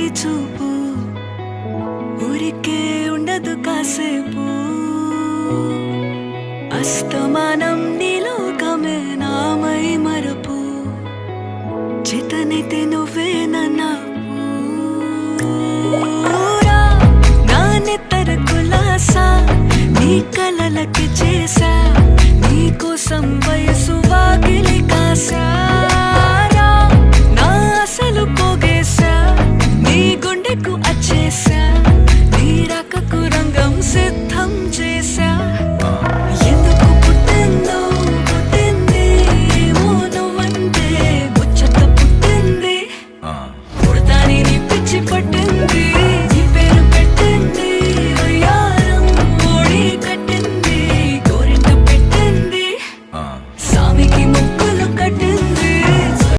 ఊపిరి చూపు ఊరికే ఉండదు కాసేపు అస్తమానం నీలోకమే నామై మరపు చేతనైతే నువ్వే నా నెత్తర కులాసా నీ కలలకి చేసా నీ కోసం వయసు వాకిలి కాసా